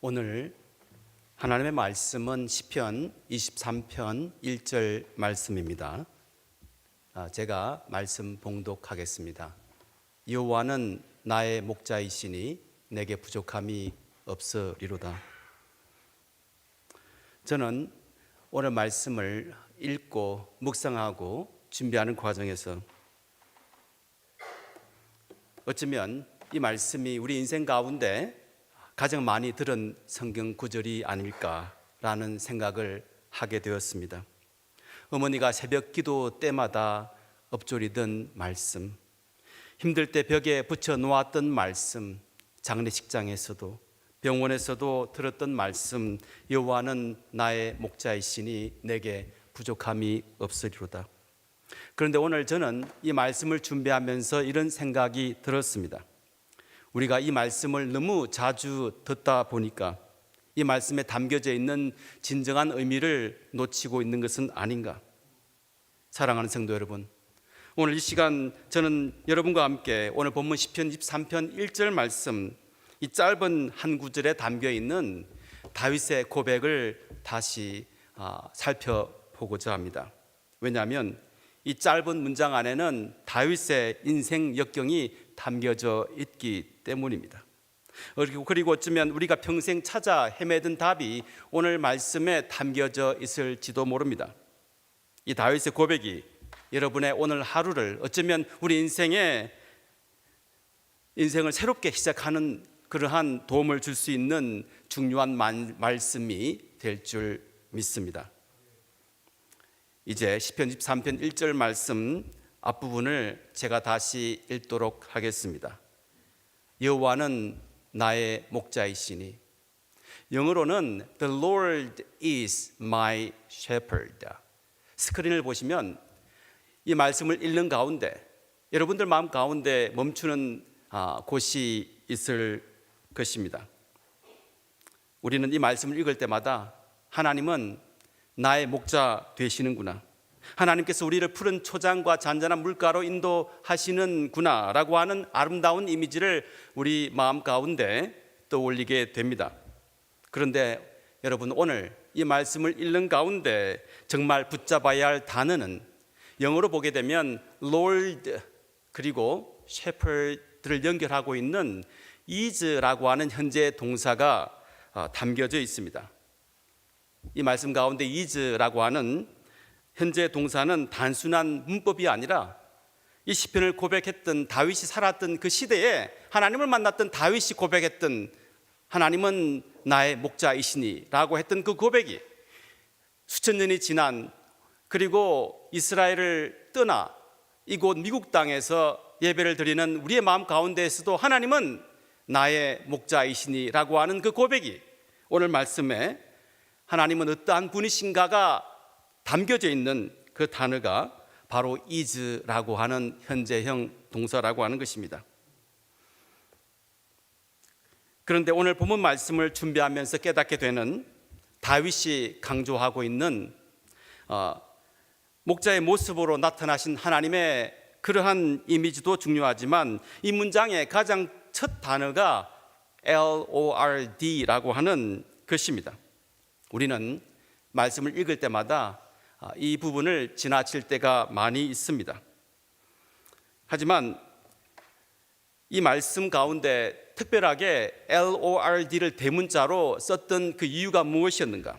오늘 하나님의 말씀은 시편 23편 1절 말씀입니다. 제가 말씀 봉독하겠습니다. 여호와는 나의 목자이시니 내게 부족함이 없으리로다. 저는 오늘 말씀을 읽고 묵상하고 준비하는 과정에서 어쩌면 이 말씀이 우리 인생 가운데 가장 많이 들은 성경 구절이 아닐까라는 생각을 하게 되었습니다. 어머니가 새벽 기도 때마다 읊조리던 말씀, 힘들 때 벽에 붙여 놓았던 말씀, 장례식장에서도 병원에서도 들었던 말씀, 여호와는 나의 목자이시니 내게 부족함이 없으리로다. 그런데 오늘 저는 이 말씀을 준비하면서 이런 생각이 들었습니다. 우리가 이 말씀을 너무 자주 듣다 보니까 이 말씀에 담겨져 있는 진정한 의미를 놓치고 있는 것은 아닌가. 사랑하는 성도 여러분, 오늘 이 시간 저는 여러분과 함께 오늘 본문 시편 23편 1절 말씀, 이 짧은 한 구절에 담겨 있는 다윗의 고백을 다시 살펴보고자 합니다. 왜냐하면 이 짧은 문장 안에는 다윗의 인생 역경이 담겨져 있기 때문입니다. 그리고 어쩌면 우리가 평생 찾아 헤매던 답이 오늘 말씀에 담겨져 있을지도 모릅니다. 이 다윗의 고백이 여러분의 오늘 하루를, 어쩌면 우리 인생을 새롭게 시작하는 그러한 도움을 줄 수 있는 중요한 말씀이 될 줄 믿습니다. 이제 시편 23편 1절 말씀 앞부분을 제가 다시 읽도록 하겠습니다. 여호와는 나의 목자이시니, 영어로는 The Lord is my shepherd. 스크린을 보시면 이 말씀을 읽는 가운데 여러분들 마음 가운데 멈추는 곳이 있을 것입니다. 우리는 이 말씀을 읽을 때마다 하나님은 나의 목자 되시는구나, 하나님께서 우리를 푸른 초장과 잔잔한 물가로 인도하시는구나 라고 하는 아름다운 이미지를 우리 마음 가운데 떠올리게 됩니다. 그런데 여러분, 오늘 이 말씀을 읽는 가운데 정말 붙잡아야 할 단어는 영어로 보게 되면 Lord 그리고 Shepherd를 연결하고 있는 is라고 하는 현재 동사가 담겨져 있습니다. 이 말씀 가운데 is라고 하는 현재 동사는 단순한 문법이 아니라 이 시편을 고백했던 다윗이 살았던 그 시대에 하나님을 만났던 다윗이 고백했던 하나님은 나의 목자이시니 라고 했던 그 고백이 수천 년이 지난, 그리고 이스라엘을 떠나 이곳 미국 땅에서 예배를 드리는 우리의 마음 가운데에서도 하나님은 나의 목자이시니 라고 하는 그 고백이 오늘 말씀에 하나님은 어떠한 분이신가가 담겨져 있는 그 단어가 바로 is라고 하는 현재형 동사라고 하는 것입니다. 그런데 오늘 본문 말씀을 준비하면서 깨닫게 되는 다윗이 강조하고 있는 목자의 모습으로 나타나신 하나님의 그러한 이미지도 중요하지만 이 문장의 가장 첫 단어가 Lord라고 하는 것입니다. 우리는 말씀을 읽을 때마다 이 부분을 지나칠 때가 많이 있습니다. 하지만 이 말씀 가운데 특별하게 LORD를 대문자로 썼던 그 이유가 무엇이었는가?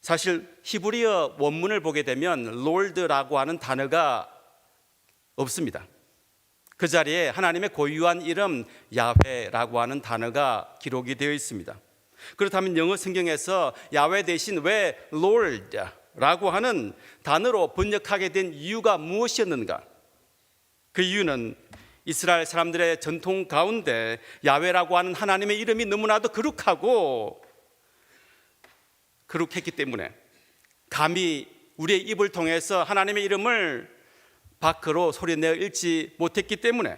사실 히브리어 원문을 보게 되면 Lord라고 하는 단어가 없습니다. 그 자리에 하나님의 고유한 이름 야훼라고 하는 단어가 기록이 되어 있습니다. 그렇다면 영어 성경에서 야훼 대신 왜 Lord라고 하는 단어로 번역하게 된 이유가 무엇이었는가? 그 이유는 이스라엘 사람들의 전통 가운데 야훼라고 하는 하나님의 이름이 너무나도 거룩했기 때문에 감히 우리의 입을 통해서 하나님의 이름을 밖으로 소리내어 읽지 못했기 때문에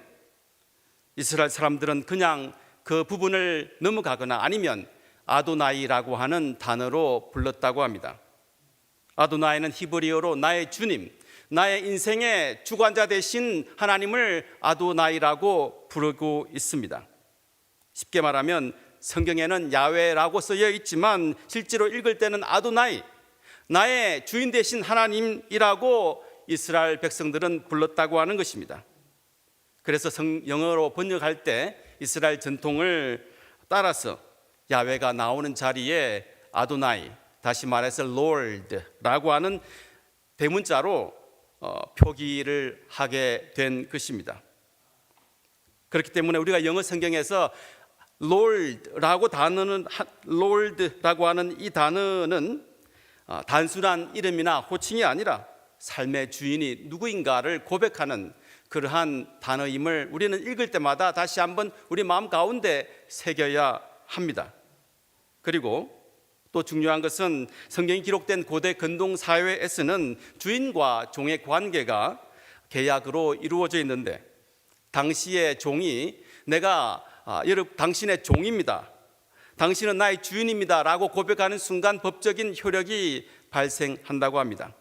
이스라엘 사람들은 그냥 그 부분을 넘어가거나 아니면 아도나이라고 하는 단어로 불렀다고 합니다. 아도나이는 히브리어로 나의 주님, 나의 인생의 주관자 되신 하나님을 아도나이라고 부르고 있습니다. 쉽게 말하면 성경에는 야훼라고 쓰여 있지만 실제로 읽을 때는 아도나이, 나의 주인 되신 하나님이라고 이스라엘 백성들은 불렀다고 하는 것입니다. 그래서 영어로 번역할 때 이스라엘 전통을 따라서 야훼가 나오는 자리에 아도나이, 다시 말해서 Lord라고 하는 대문자로 표기를 하게 된 것입니다. 그렇기 때문에 우리가 영어 성경에서 Lord라고 하는 이 단어는 단순한 이름이나 호칭이 아니라 삶의 주인이 누구인가를 고백하는 그러한 단어임을 우리는 읽을 때마다 다시 한번 우리 마음 가운데 새겨야 합니다. 그리고 또 중요한 것은 성경이 기록된 고대 근동 사회에서는 주인과 종의 관계가 계약으로 이루어져 있는데, 당시의 종이 내가 당신의 종입니다, 당신은 나의 주인입니다 라고 고백하는 순간 법적인 효력이 발생한다고 합니다.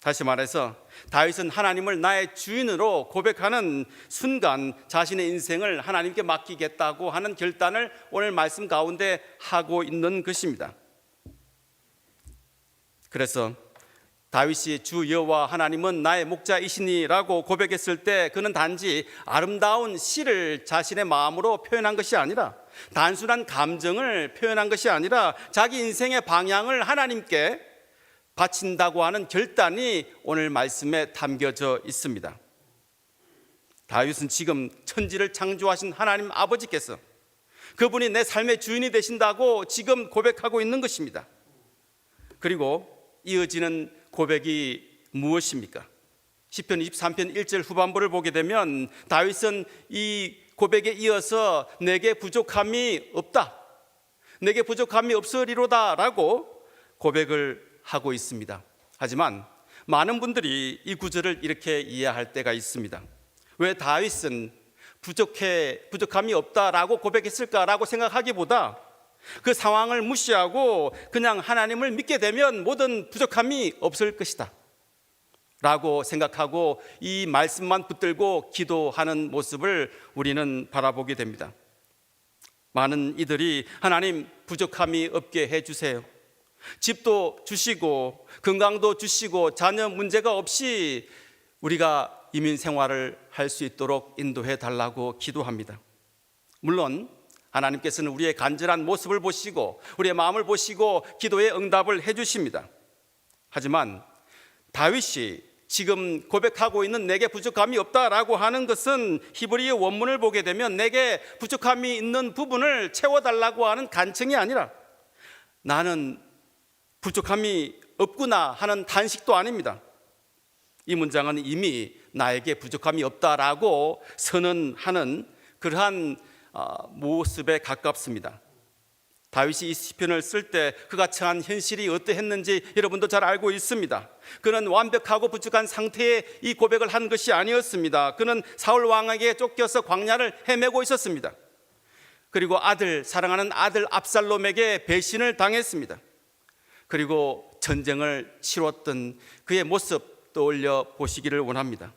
다시 말해서 다윗은 하나님을 나의 주인으로 고백하는 순간 자신의 인생을 하나님께 맡기겠다고 하는 결단을 오늘 말씀 가운데 하고 있는 것입니다. 그래서 다윗이 주 여호와 하나님은 나의 목자이시니라고 고백했을 때 그는 단지 아름다운 시를 자신의 마음으로 표현한 것이 아니라, 단순한 감정을 표현한 것이 아니라 자기 인생의 방향을 하나님께 바친다고 하는 결단이 오늘 말씀에 담겨져 있습니다. 다윗은 지금 천지를 창조하신 하나님 아버지께서 그분이 내 삶의 주인이 되신다고 지금 고백하고 있는 것입니다. 그리고 이어지는 고백이 무엇입니까? 시편 23편 1절 후반부를 보게 되면 다윗은 이 고백에 이어서 내게 부족함이 없다, 내게 부족함이 없으리로다 라고 고백을 하고 있습니다. 하지만 많은 분들이 이 구절을 이렇게 이해할 때가 있습니다. 왜 다윗은 부족함이 없다라고 고백했을까라고 생각하기보다 그 상황을 무시하고 그냥 하나님을 믿게 되면 모든 부족함이 없을 것이다 라고 생각하고 이 말씀만 붙들고 기도하는 모습을 우리는 바라보게 됩니다. 많은 이들이 하나님 부족함이 없게 해주세요, 집도 주시고 건강도 주시고 자녀 문제가 없이 우리가 이민 생활을 할 수 있도록 인도해 달라고 기도합니다. 물론 하나님께서는 우리의 간절한 모습을 보시고 우리의 마음을 보시고 기도에 응답을 해주십니다. 하지만 다윗이 지금 고백하고 있는 내게 부족함이 없다라고 하는 것은 히브리어 원문을 보게 되면 내게 부족함이 있는 부분을 채워달라고 하는 간청이 아니라 나는 부족함이 없구나 하는 단식도 아닙니다. 이 문장은 이미 나에게 부족함이 없다라고 선언하는 그러한 모습에 가깝습니다. 다윗이 이 시편을 쓸 때 그가 처한 현실이 어떠했는지 여러분도 잘 알고 있습니다. 그는 완벽하고 부족한 상태에 이 고백을 한 것이 아니었습니다. 그는 사울 왕에게 쫓겨서 광야를 헤매고 있었습니다. 그리고 사랑하는 아들 압살롬에게 배신을 당했습니다. 그리고 전쟁을 치렀던 그의 모습 떠올려 보시기를 원합니다.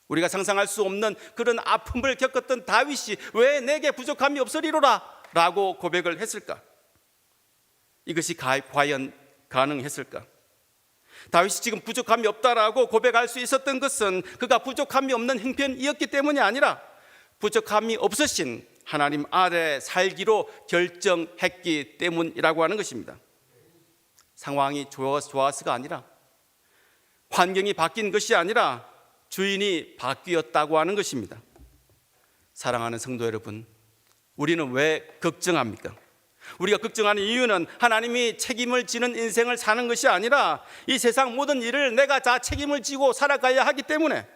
우리가 상상할 수 없는 그런 아픔을 겪었던 다윗이 왜 내게 부족함이 없으리로라 라고 고백을 했을까? 이것이 과연 가능했을까? 다윗이 지금 부족함이 없다라고 고백할 수 있었던 것은 그가 부족함이 없는 형편이었기 때문이 아니라 부족함이 없으신 하나님 아래 살기로 결정했기 때문이라고 하는 것입니다. 상황이 좋아서가 아니라, 환경이 바뀐 것이 아니라 주인이 바뀌었다고 하는 것입니다. 사랑하는 성도 여러분, 우리는 왜 걱정합니까? 우리가 걱정하는 이유는 하나님이 책임을 지는 인생을 사는 것이 아니라 이 세상 모든 일을 내가 다 책임을 지고 살아가야 하기 때문에,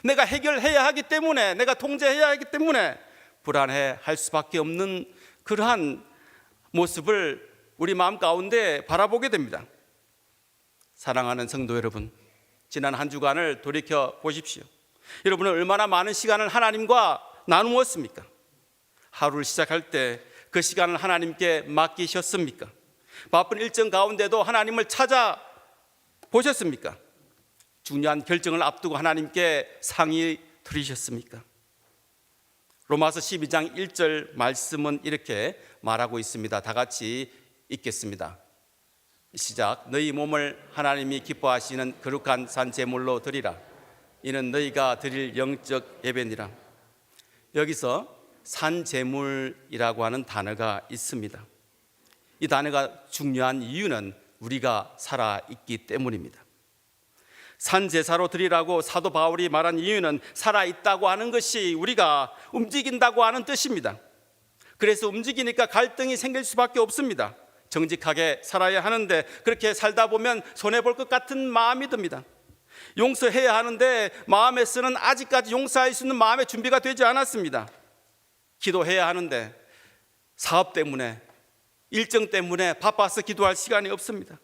내가 해결해야 하기 때문에, 내가 통제해야 하기 때문에 불안해할 수밖에 없는 그러한 모습을 우리 마음 가운데 바라보게 됩니다. 사랑하는 성도 여러분, 지난 한 주간을 돌이켜 보십시오. 여러분은 얼마나 많은 시간을 하나님과 나누었습니까? 하루를 시작할 때 그 시간을 하나님께 맡기셨습니까? 바쁜 일정 가운데도 하나님을 찾아보셨습니까? 중요한 결정을 앞두고 하나님께 상의 드리셨습니까? 로마서 12장 1절 말씀은 이렇게 말하고 있습니다. 다 같이 읽겠습니다. 시작. 너희 몸을 하나님이 기뻐하시는 거룩한 산 제물로 드리라. 이는 너희가 드릴 영적 예배니라. 여기서 산 제물이라고 하는 단어가 있습니다. 이 단어가 중요한 이유는 우리가 살아있기 때문입니다. 산 제사로 드리라고 사도 바울이 말한 이유는 살아있다고 하는 것이 우리가 움직인다고 하는 뜻입니다. 그래서 움직이니까 갈등이 생길 수밖에 없습니다. 정직하게 살아야 하는데 그렇게 살다 보면 손해볼 것 같은 마음이 듭니다. 용서해야 하는데 마음에서는 아직까지 용서할 수 있는 마음의 준비가 되지 않았습니다. 기도해야 하는데 사업 때문에, 일정 때문에 바빠서 기도할 시간이 없습니다.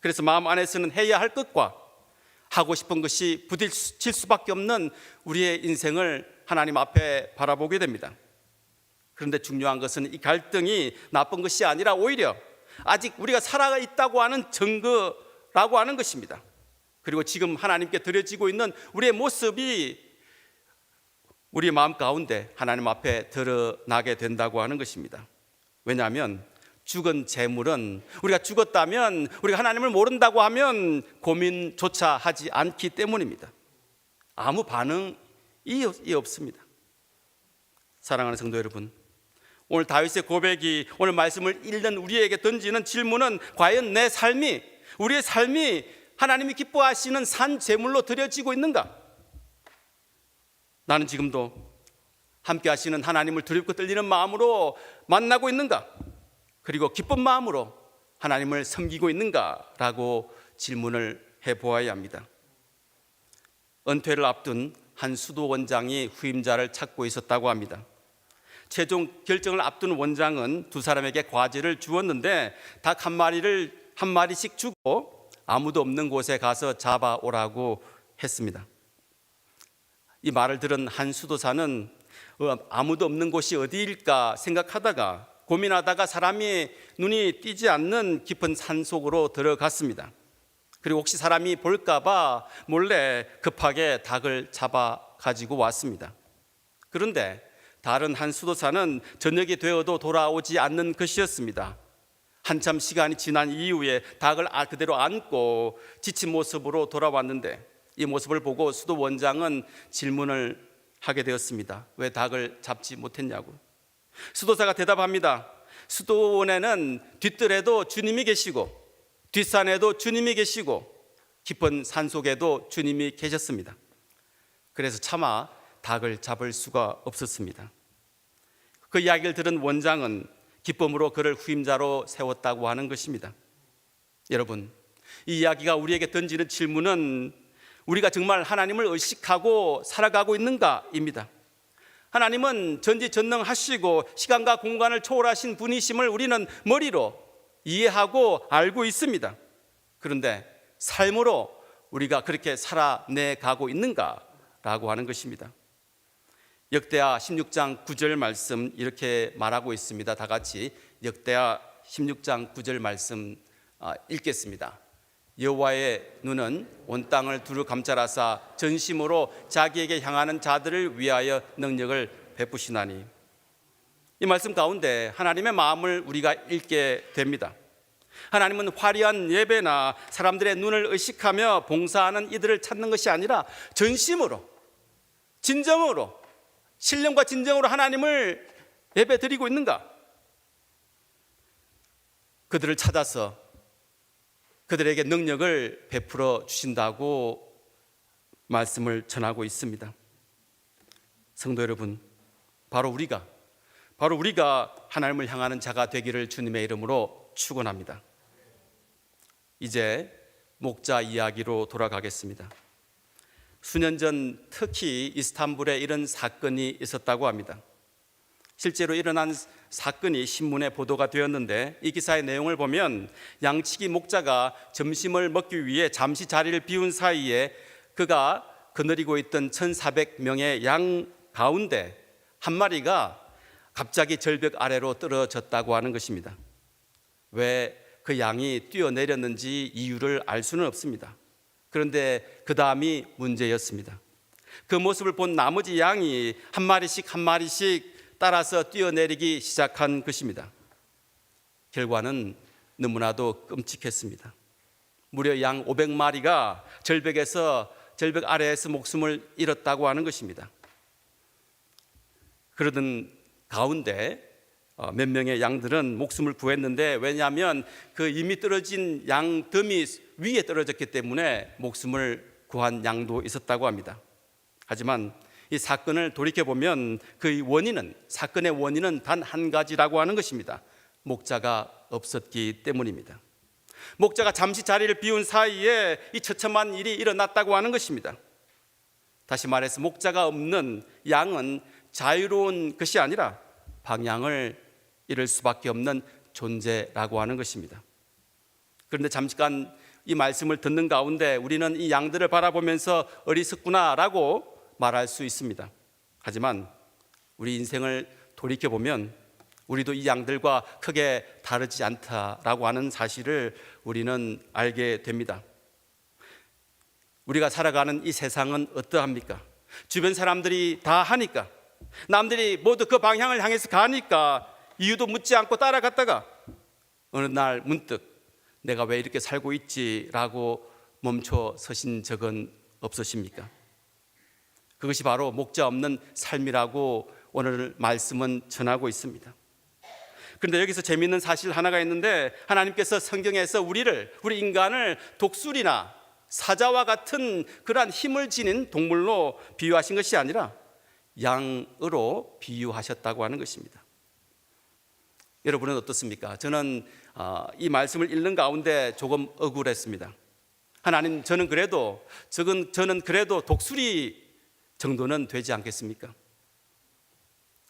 그래서 마음 안에서는 해야 할 것과 하고 싶은 것이 부딪힐 수밖에 없는 우리의 인생을 하나님 앞에 바라보게 됩니다. 그런데 중요한 것은 이 갈등이 나쁜 것이 아니라 오히려 아직 우리가 살아 있다고 하는 증거라고 하는 것입니다. 그리고 지금 하나님께 드려지고 있는 우리의 모습이 우리 마음 가운데 하나님 앞에 드러나게 된다고 하는 것입니다. 왜냐하면 죽은 재물은, 우리가 죽었다면, 우리가 하나님을 모른다고 하면 고민조차 하지 않기 때문입니다. 아무 반응이 없습니다. 사랑하는 성도 여러분, 오늘 다윗의 고백이, 오늘 말씀을 읽는 우리에게 던지는 질문은 과연 내 삶이, 우리의 삶이 하나님이 기뻐하시는 산 제물로 드려지고 있는가? 나는 지금도 함께 하시는 하나님을 두렵고 떨리는 마음으로 만나고 있는가? 그리고 기쁜 마음으로 하나님을 섬기고 있는가라고 질문을 해보아야 합니다. 은퇴를 앞둔 한 수도 원장이 후임자를 찾고 있었다고 합니다. 최종 결정을 앞둔 원장은 두 사람에게 과제를 주었는데 닭 한 마리씩 주고 아무도 없는 곳에 가서 잡아오라고 했습니다. 이 말을 들은 한 수도사는 아무도 없는 곳이 어디일까 생각하다가 고민하다가 사람이 눈이 띄지 않는 깊은 산속으로 들어갔습니다. 그리고 혹시 사람이 볼까봐 몰래 급하게 닭을 잡아 가지고 왔습니다. 그런데 다른 한 수도사는 저녁이 되어도 돌아오지 않는 것이었습니다. 한참 시간이 지난 이후에 닭을 그대로 안고 지친 모습으로 돌아왔는데 이 모습을 보고 수도 원장은 질문을 하게 되었습니다. 왜 닭을 잡지 못했냐고. 수도사가 대답합니다. 수도원에는 뒷뜰에도 주님이 계시고 뒷산에도 주님이 계시고 깊은 산속에도 주님이 계셨습니다. 그래서 차마 닭을 잡을 수가 없었습니다. 그 이야기를 들은 원장은 기쁨으로 그를 후임자로 세웠다고 하는 것입니다. 여러분, 이 이야기가 우리에게 던지는 질문은 우리가 정말 하나님을 의식하고 살아가고 있는가입니다. 하나님은 전지전능하시고 시간과 공간을 초월하신 분이심을 우리는 머리로 이해하고 알고 있습니다. 그런데 삶으로 우리가 그렇게 살아내가고 있는가라고 하는 것입니다. 역대하 16장 9절 말씀 이렇게 말하고 있습니다. 다 같이 역대하 16장 9절 말씀 읽겠습니다. 여호와의 눈은 온 땅을 두루 감찰하사 전심으로 자기에게 향하는 자들을 위하여 능력을 베푸시나니. 이 말씀 가운데 하나님의 마음을 우리가 읽게 됩니다. 하나님은 화려한 예배나 사람들의 눈을 의식하며 봉사하는 이들을 찾는 것이 아니라 전심으로, 진정으로, 신령과 진정으로 하나님을 예배 드리고 있는가? 그들을 찾아서 그들에게 능력을 베풀어 주신다고 말씀을 전하고 있습니다. 성도 여러분, 바로 우리가 하나님을 향하는 자가 되기를 주님의 이름으로 축원합니다. 이제 목자 이야기로 돌아가겠습니다. 수년 전 특히 이스탄불에 이런 사건이 있었다고 합니다. 실제로 일어난 사건이 신문에 보도가 되었는데 이 기사의 내용을 보면 양치기 목자가 점심을 먹기 위해 잠시 자리를 비운 사이에 그가 거느리고 있던 1,400명의 양 가운데 한 마리가 갑자기 절벽 아래로 떨어졌다고 하는 것입니다. 왜 그 양이 뛰어내렸는지 이유를 알 수는 없습니다. 그런데 그 다음이 문제였습니다. 그 모습을 본 나머지 양이 한 마리씩 한 마리씩 따라서 뛰어내리기 시작한 것입니다. 결과는 너무나도 끔찍했습니다. 무려 양 500마리가 절벽 아래에서 목숨을 잃었다고 하는 것입니다. 그러던 가운데 몇 명의 양들은 목숨을 구했는데, 왜냐하면 그 이미 떨어진 양 더미 위에 떨어졌기 때문에 목숨을 구한 양도 있었다고 합니다. 하지만 이 사건을 돌이켜보면 사건의 원인은 단 한 가지라고 하는 것입니다. 목자가 없었기 때문입니다. 목자가 잠시 자리를 비운 사이에 이 처참한 일이 일어났다고 하는 것입니다. 다시 말해서 목자가 없는 양은 자유로운 것이 아니라 방향을 잃을 수밖에 없는 존재라고 하는 것입니다. 그런데 잠깐 이 말씀을 듣는 가운데 우리는 이 양들을 바라보면서 어리석구나라고 말할 수 있습니다. 하지만 우리 인생을 돌이켜보면 우리도 이 양들과 크게 다르지 않다라고 하는 사실을 우리는 알게 됩니다. 우리가 살아가는 이 세상은 어떠합니까? 주변 사람들이 다 하니까, 남들이 모두 그 방향을 향해서 가니까 이유도 묻지 않고 따라갔다가 어느 날 문득 내가 왜 이렇게 살고 있지라고 멈춰 서신 적은 없으십니까? 그것이 바로 목자 없는 삶이라고 오늘 말씀은 전하고 있습니다. 그런데 여기서 재미있는 사실 하나가 있는데, 하나님께서 성경에서 우리 인간을 독수리나 사자와 같은 그러한 힘을 지닌 동물로 비유하신 것이 아니라 양으로 비유하셨다고 하는 것입니다. 여러분은 어떻습니까? 저는 이 말씀을 읽는 가운데 조금 억울했습니다. 하나님, 저는 그래도 독수리 정도는 되지 않겠습니까?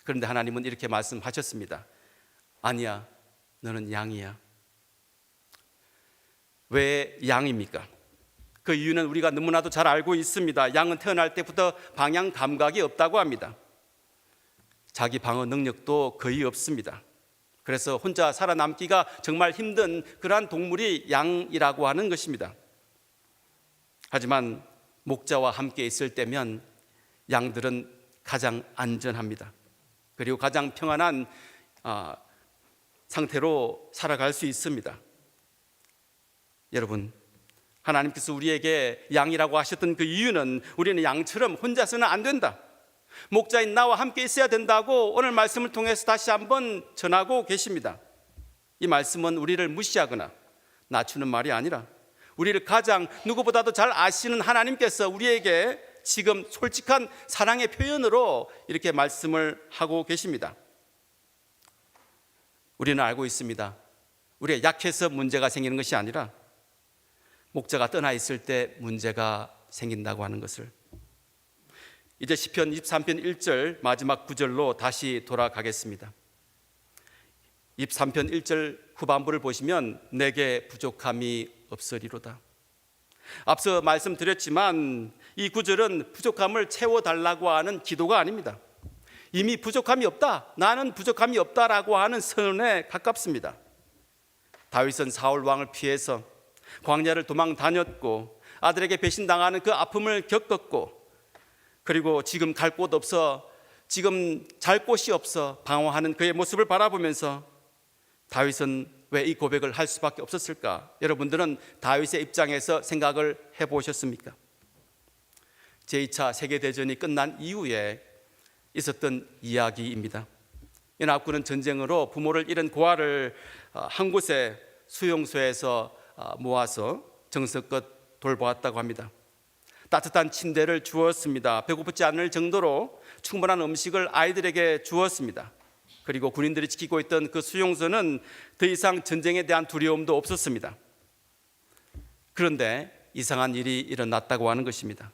그런데 하나님은 이렇게 말씀하셨습니다. 아니야, 너는 양이야. 왜 양입니까? 그 이유는 우리가 너무나도 잘 알고 있습니다. 양은 태어날 때부터 방향 감각이 없다고 합니다. 자기 방어 능력도 거의 없습니다. 그래서 혼자 살아남기가 정말 힘든 그러한 동물이 양이라고 하는 것입니다. 하지만 목자와 함께 있을 때면 양들은 가장 안전합니다. 그리고 가장 평안한 상태로 살아갈 수 있습니다. 여러분, 하나님께서 우리에게 양이라고 하셨던 그 이유는 우리는 양처럼 혼자서는 안 된다, 목자인 나와 함께 있어야 된다고 오늘 말씀을 통해서 다시 한번 전하고 계십니다. 이 말씀은 우리를 무시하거나 낮추는 말이 아니라 우리를 가장 누구보다도 잘 아시는 하나님께서 우리에게 지금 솔직한 사랑의 표현으로 이렇게 말씀을 하고 계십니다. 우리는 알고 있습니다. 우리가 약해서 문제가 생기는 것이 아니라 목자가 떠나 있을 때 문제가 생긴다고 하는 것을. 이제 시편 23편 1절 마지막 구절로 다시 돌아가겠습니다. 23편 1절 후반부를 보시면 내게 부족함이 없으리로다. 앞서 말씀드렸지만 이 구절은 부족함을 채워달라고 하는 기도가 아닙니다. 이미 부족함이 없다, 나는 부족함이 없다라고 하는 선언에 가깝습니다. 다윗은 사울 왕을 피해서 광야를 도망 다녔고 아들에게 배신당하는 그 아픔을 겪었고, 그리고 지금 갈 곳 없어, 지금 잘 곳이 없어 방황하는 그의 모습을 바라보면서 다윗은 왜 이 고백을 할 수밖에 없었을까? 여러분들은 다윗의 입장에서 생각을 해보셨습니까? 제2차 세계대전이 끝난 이후에 있었던 이야기입니다. 연합군은 전쟁으로 부모를 잃은 고아를 한 곳에 수용소에서 모아서 정성껏 돌보았다고 합니다. 따뜻한 침대를 주었습니다. 배고프지 않을 정도로 충분한 음식을 아이들에게 주었습니다. 그리고 군인들이 지키고 있던 그 수용소는 더 이상 전쟁에 대한 두려움도 없었습니다. 그런데 이상한 일이 일어났다고 하는 것입니다.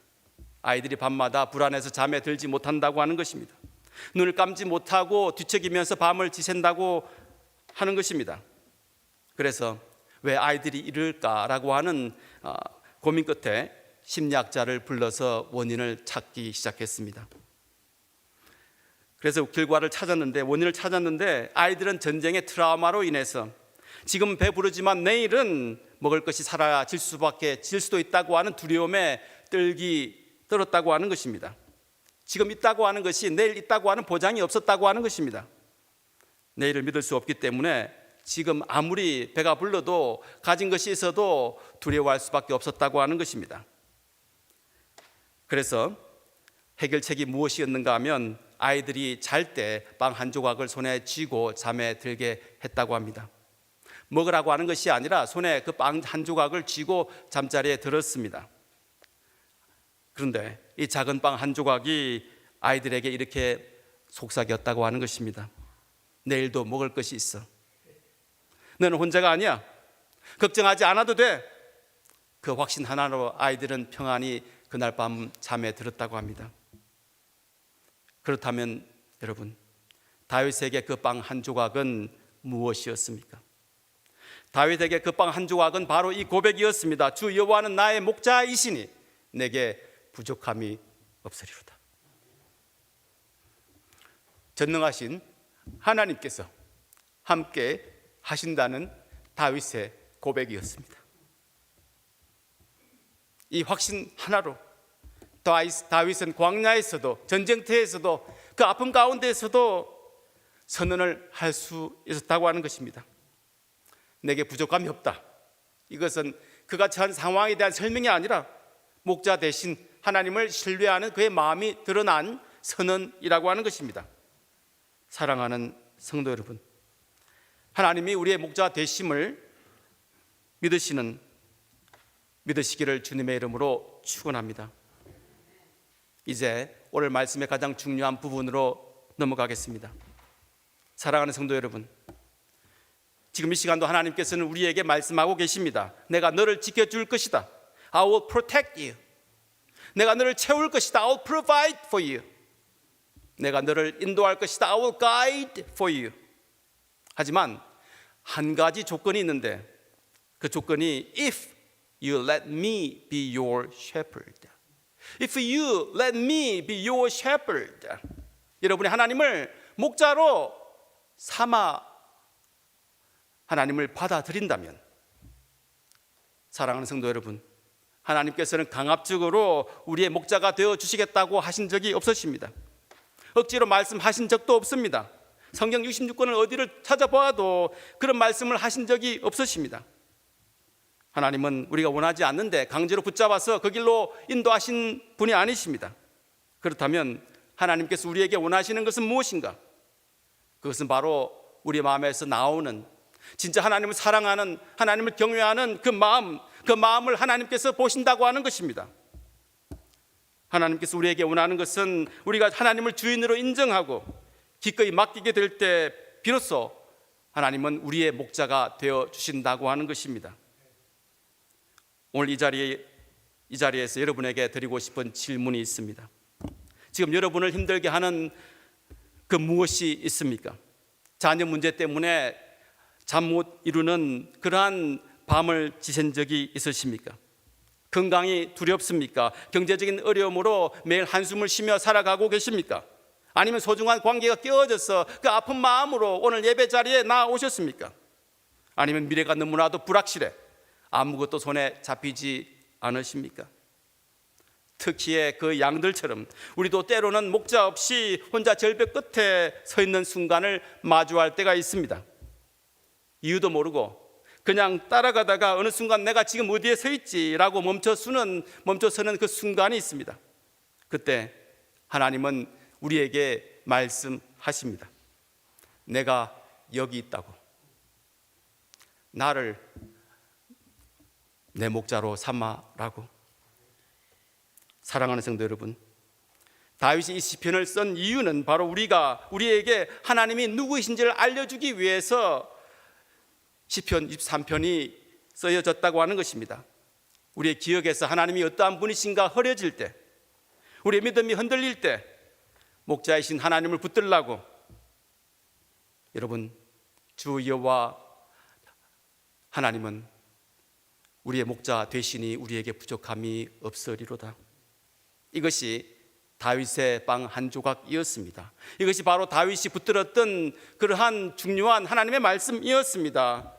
아이들이 밤마다 불안해서 잠에 들지 못한다고 하는 것입니다. 눈을 감지 못하고 뒤척이면서 밤을 지샌다고 하는 것입니다. 그래서 왜 아이들이 이럴까라고 하는 고민 끝에 심리학자를 불러서 원인을 찾기 시작했습니다. 그래서 원인을 찾았는데 아이들은 전쟁의 트라우마로 인해서 지금 배부르지만 내일은 먹을 것이 사라질 수도 있다고 하는 두려움에 떨기 들었다고 하는 것입니다. 지금 있다고 하는 것이 내일 있다고 하는 보장이 없었다고 하는 것입니다. 내일을 믿을 수 없기 때문에 지금 아무리 배가 불러도 가진 것이 있어도 두려워할 수밖에 없었다고 하는 것입니다. 그래서 해결책이 무엇이었는가 하면 아이들이 잘 때 빵 한 조각을 손에 쥐고 잠에 들게 했다고 합니다. 먹으라고 하는 것이 아니라 손에 그 빵 한 조각을 쥐고 잠자리에 들었습니다. 그런데 이 작은 빵 한 조각이 아이들에게 이렇게 속삭였다고 하는 것입니다. 내일도 먹을 것이 있어. 너는 혼자가 아니야. 걱정하지 않아도 돼. 그 확신 하나로 아이들은 평안히 그날 밤 잠에 들었다고 합니다. 그렇다면 여러분, 다윗에게 그 빵 한 조각은 무엇이었습니까? 다윗에게 그 빵 한 조각은 바로 이 고백이었습니다. 주 여호와는 나의 목자이시니 내게 부족함이 없으리로다. 전능하신 하나님께서 함께 하신다는 다윗의 고백이었습니다. 이 확신 하나로 다윗은 광야에서도 전쟁터에서도 그 아픔 가운데에서도 선언을 할 수 있었다고 하는 것입니다. 내게 부족함이 없다. 이것은 그가 처한 상황에 대한 설명이 아니라 목자 대신 하나님을 신뢰하는 그의 마음이 드러난 선언이라고 하는 것입니다. 사랑하는 성도 여러분, 하나님이 우리의 목자 되심을 믿으시기를 주님의 이름으로 축원합니다. 이제 오늘 말씀의 가장 중요한 부분으로 넘어가겠습니다. 사랑하는 성도 여러분, 지금 이 시간도 하나님께서는 우리에게 말씀하고 계십니다. 내가 너를 지켜줄 것이다. I will protect you. 내가 너를 채울 것이다. I will provide for you. 내가 너를 인도할 것이다. I will guide for you. 하지만 한 가지 조건이 있는데 그 조건이 If you let me be your shepherd. If you let me be your shepherd. 여러분이 하나님을 목자로 삼아 하나님을 받아들인다면, 사랑하는 성도 여러분, 하나님께서는 강압적으로 우리의 목자가 되어 주시겠다고 하신 적이 없으십니다. 억지로 말씀하신 적도 없습니다. 성경 66권을 어디를 찾아봐도 그런 말씀을 하신 적이 없으십니다. 하나님은 우리가 원하지 않는데 강제로 붙잡아서 그 길로 인도하신 분이 아니십니다. 그렇다면 하나님께서 우리에게 원하시는 것은 무엇인가? 그것은 바로 우리 마음에서 나오는 진짜 하나님을 사랑하는, 하나님을 경외하는 그 마음을 하나님께서 보신다고 하는 것입니다. 하나님께서 우리에게 원하는 것은 우리가 하나님을 주인으로 인정하고 기꺼이 맡기게 될 때 비로소 하나님은 우리의 목자가 되어 주신다고 하는 것입니다. 오늘 이 자리에서 여러분에게 드리고 싶은 질문이 있습니다. 지금 여러분을 힘들게 하는 그 무엇이 있습니까? 자녀 문제 때문에 잠 못 이루는 그러한 밤을 지샌 적이 있으십니까? 건강이 두렵습니까? 경제적인 어려움으로 매일 한숨을 쉬며 살아가고 계십니까? 아니면 소중한 관계가 깨어져서 그 아픈 마음으로 오늘 예배 자리에 나오셨습니까? 아니면 미래가 너무나도 불확실해 아무것도 손에 잡히지 않으십니까? 특히에 그 양들처럼 우리도 때로는 목자 없이 혼자 절벽 끝에 서 있는 순간을 마주할 때가 있습니다. 이유도 모르고 그냥 따라가다가 어느 순간 내가 지금 어디에 서 있지라고 멈춰서는 그 순간이 있습니다. 그때 하나님은 우리에게 말씀하십니다. 내가 여기 있다고. 나를 내 목자로 삼아라고. 사랑하는 성도 여러분, 다윗이 이 시편을 쓴 이유는 바로 우리에게 하나님이 누구이신지를 알려주기 위해서 시편 23편이 쓰여졌다고 하는 것입니다. 우리의 기억에서 하나님이 어떠한 분이신가 흐려질 때, 우리의 믿음이 흔들릴 때 목자이신 하나님을 붙들라고, 여러분, 주 여호와 하나님은 우리의 목자 되시니 우리에게 부족함이 없으리로다. 이것이 다윗의 빵 한 조각이었습니다. 이것이 바로 다윗이 붙들었던 그러한 중요한 하나님의 말씀이었습니다.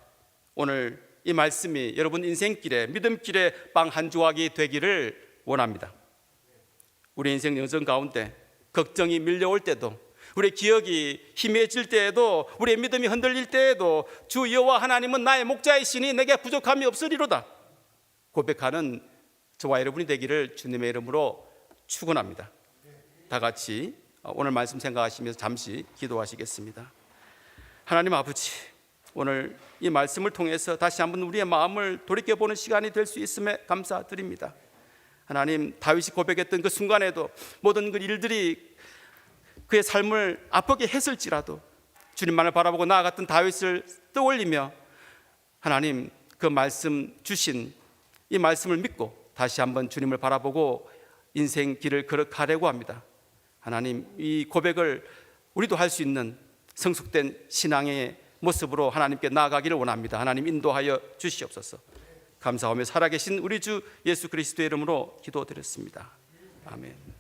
오늘 이 말씀이 여러분 인생길에, 믿음길에 빵 한 조각이 되기를 원합니다. 우리 인생 여정 가운데 걱정이 밀려올 때도, 우리의 기억이 희미해질 때에도, 우리의 믿음이 흔들릴 때에도 주 여호와 하나님은 나의 목자이시니 내게 부족함이 없으리로다 고백하는 저와 여러분이 되기를 주님의 이름으로 축원합니다. 다 같이 오늘 말씀 생각하시면서 잠시 기도하시겠습니다. 하나님 아버지, 오늘 이 말씀을 통해서 다시 한번 우리의 마음을 돌이켜보는 시간이 될 수 있음에 감사드립니다. 하나님, 다윗이 고백했던 그 순간에도 모든 그 일들이 그의 삶을 아프게 했을지라도 주님만을 바라보고 나아갔던 다윗을 떠올리며 하나님, 그 말씀 주신 이 말씀을 믿고 다시 한번 주님을 바라보고 인생 길을 걸어가려고 합니다. 하나님, 이 고백을 우리도 할 수 있는 성숙된 신앙의 모습으로 하나님께 나아가기를 원합니다. 하나님 인도하여 주시옵소서. 감사하며 살아계신 우리 주 예수 그리스도의 이름으로 기도드렸습니다. 아멘.